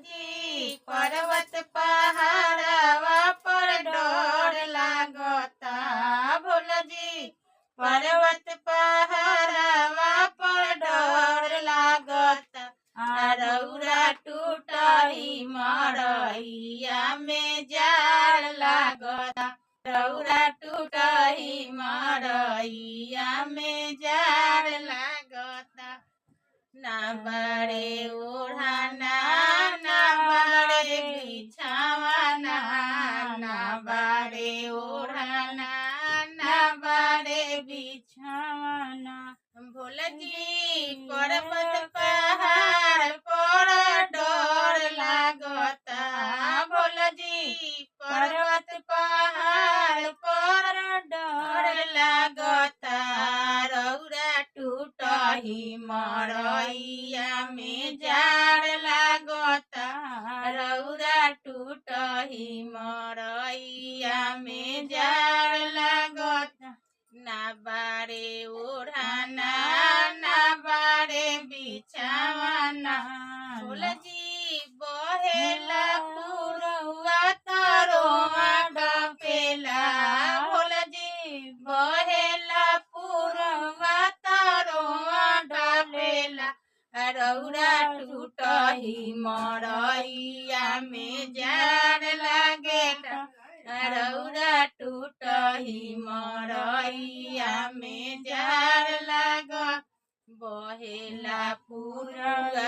जी पर्वत पहाड़वा पर डोर लागता भोलजी पर्वत पहाड़वा पर डोर लागता रौरा टूटही मरैया में जाड़ लागता रौरा टूटही मरैया में जाड़ लागता ना बड़े ओढ़ाना ना बड़े बिछावाना ना बड़े ओढ़ाना ना बड़े बिछावाना भोलजी पर्वत पहाड़ पर डोर लागता भोलजी पर्वत पहाड़ पर डोर लागता रौरा टूटही मरैया में जाड़ लागता रौरा टूटही मरैया में जाड़ लागता ना बारे ओढ़ाना ना बारे बिछावाना भोलजी बहेला पुरवा तरोआ डपेला भोलजी बहेला पुरवा तरोआ डपेला रौरा टूटही मरैया में जाड़ लागेला रौरा टूटही मरैया में जाड़ लाग बहेला पुरवा